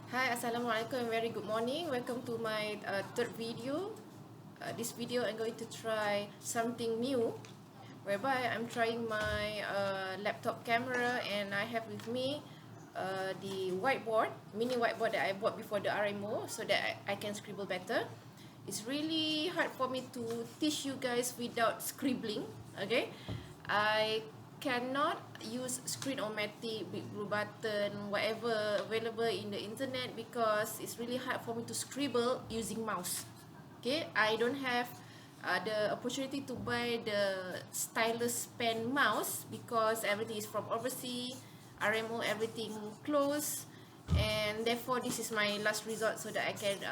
Hi, Assalamualaikum and very good morning. Welcome to my third video. This video I'm going to try something new, whereby I'm trying my laptop camera, and I have with me the whiteboard, mini whiteboard that I bought before the RMO, so that I can scribble better. It's really hard for me to teach you guys without scribbling. Okay, I cannot use screen-o-matic, big blue button, whatever available in the internet, because it's really hard for me to scribble using mouse. Okay, I don't have the opportunity to buy the stylus pen mouse because everything is from overseas, RMO everything closed, and therefore this is my last resort so that I can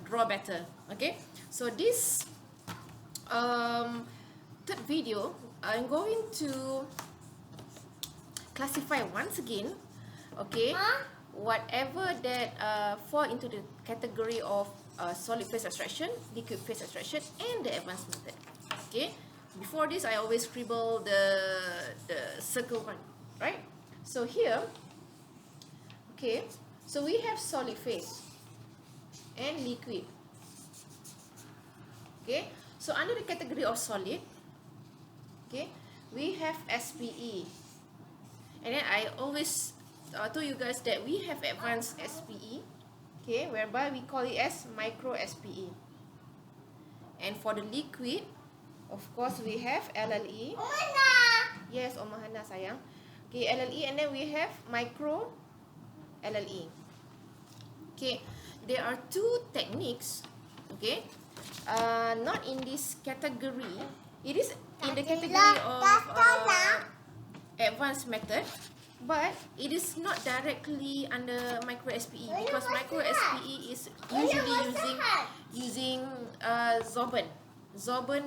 draw better. Okay, so this third video, I'm going to classify once again, okay, whatever that fall into the category of solid phase extraction, liquid phase extraction, and the advanced method. Okay, before this I always scribble the circle one, right? So here, okay, so we have solid phase and liquid. Okay, so under the category of solid, okay, we have SPE, and then I always told you guys that we have advanced SPE, okay, whereby we call it as micro SPE. And for the liquid, of course, we have LLE. Yes, Oma Hana sayang. Okay, LLE, and then we have micro LLE. Okay, there are two techniques, okay, not in this category. It is in the category of advanced method, but it is not directly under micro SPE, because micro SPE is usually using Zorban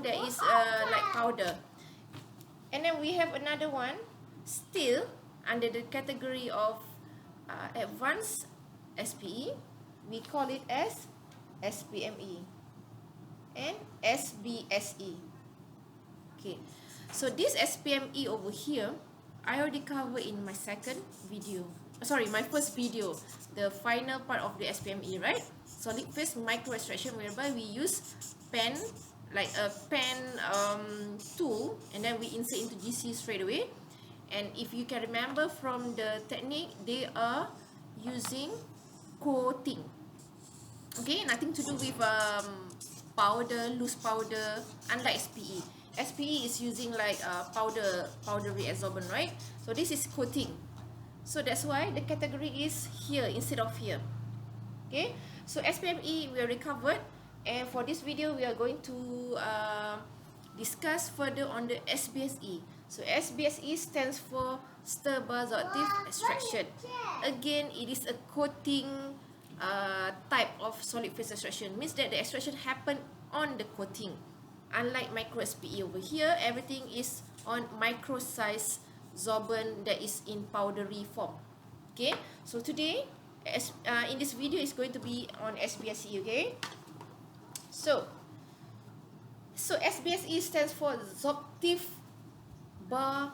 that is like powder. And then we have another one still under the category of advanced SPE. We call it as SPME and SBSE. Okay, so this SPME over here, I already covered in my second video. Sorry, my first video, the final part of the SPME, right? Solid phase micro extraction, whereby we use pen, like a pen tool, and then we insert into GC straight away. And if you can remember from the technique, they are using coating. Okay, nothing to do with powder, loose powder, unlike SPE. SPE is using like powdery adsorbent, right? So this is coating. So that's why the category is here instead of here. Okay, so SPME we are recovered, and for this video we are going to discuss further on the SBSE. So SBSE stands for Stir Bar Sorptive Extraction. Again, it is a coating type of solid phase extraction. Means that the extraction happen on the coating. Unlike micro SPE over here, everything is on micro size sorbent that is in powdery form. Okay, so today in this video is going to be on SBSE. Okay, so SBSE stands for Sorptive Bar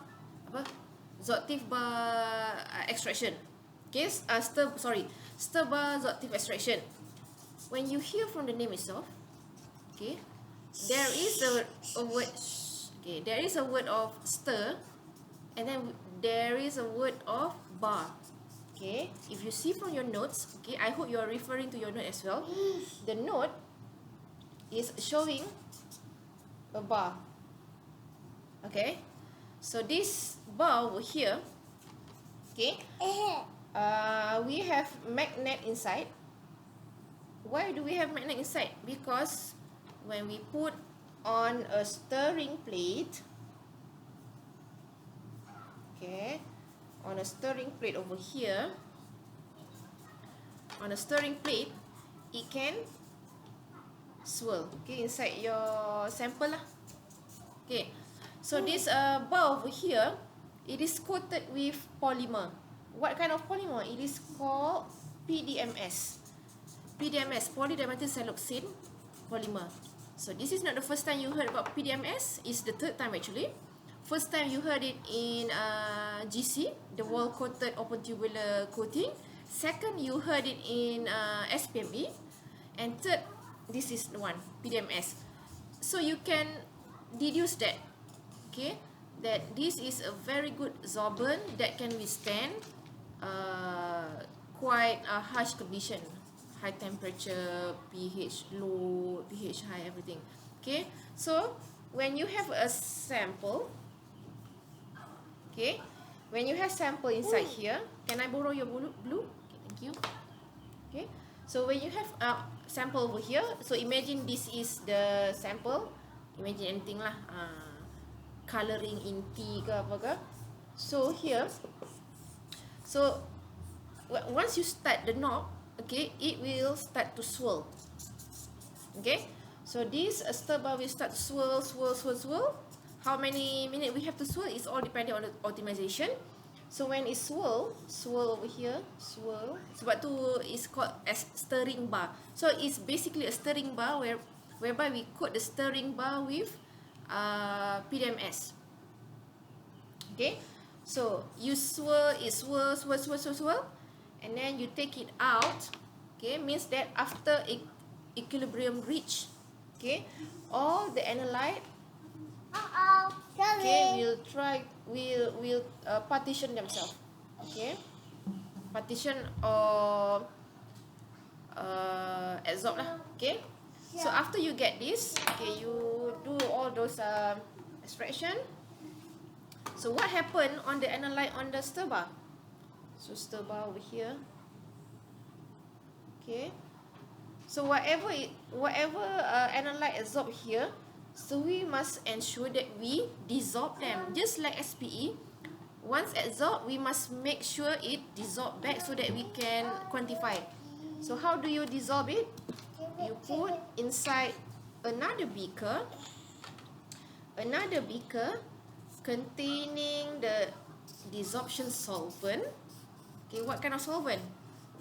Extraction. Okay, Stir Bar Sorptive Extraction. When you hear from the name itself, okay, there is a word. Okay, there is a word of stir, and then there is a word of bar. Okay, if you see from your notes, okay, I hope you are referring to your note as well. The note is showing a bar. Okay, so this bar over here, okay, we have magnet inside. Why do we have magnet inside? Because when we put on a stirring plate, okay, on a stirring plate over here, on a stirring plate, it can swirl, okay, inside your sample lah. Okay, so this bar over here, it is coated with polymer. What kind of polymer? It is called PDMS. PDMS, polydimethyl siloxane polymer. So this is not the first time you heard about PDMS. It's the third time actually. First time you heard it in GC, the wall coated open tubular coating, Second, you heard it in SPME. And third, this is the one, PDMS. So you can deduce that, okay, that this is a very good sorbent that can withstand quite a harsh condition, high temperature, pH low, pH high, everything. Okay, so when you have a sample, okay, when you have sample inside here, can I borrow your blue? Okay, thank you. Okay, so when you have a sample over here, so imagine this is the sample. Imagine anything lah, colouring in tea ke apa ke. So here, so once you start the knob, okay, it will start to swirl. Okay, so this stir bar will start to swirl. How many minutes we have to swirl? It's all depending on the optimization. So when it swirl over here, swirl. Sebab tu is called as stirring bar. So it's basically a stirring bar whereby we coat the stirring bar with PDMS. Okay, so you swirl, it swirl, and then you take it out. Okay, means that after equilibrium reach, okay, all the analyte, okay, will partition themselves. Okay, partition or absorb lah. Okay, so after you get this, okay, you do all those extraction. So what happened on the analyte on the stir bar? So stir bar over here. Okay, so whatever analyte absorb here, so we must ensure that we dissolve them, just like SPE. Once absorbed, we must make sure it dissolve back so that we can quantify. So how do you dissolve it? You put inside another beaker containing the desorption solvent. Okay, what kind of solvent?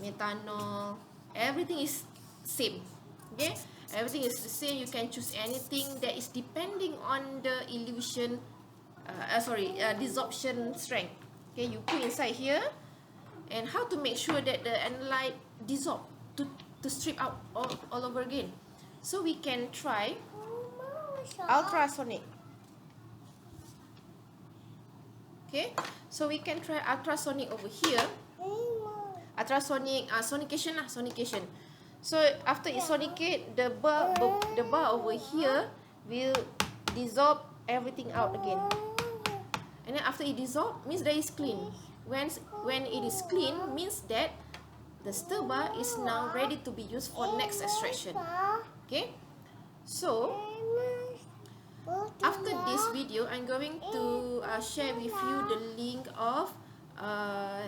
Methanol. Everything is same. Okay, everything is the same. You can choose anything that is depending on the desorption strength. Okay, you put inside here. And how to make sure that the analyte dissolve to strip out all over again? So we can try ultrasonic. Okay, so we can try ultrasonic over here. Ultrasonic sonication. So after it sonicate, the bar over here will dissolve everything out again. And then after it dissolve, means that it's clean. When it is clean, means that the stir bar is now ready to be used for next extraction. Okay, so after this video, I'm going to share with you the link of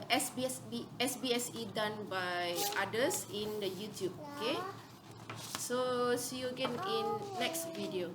SBSE done by others in the YouTube. Okay, so see you again in next video.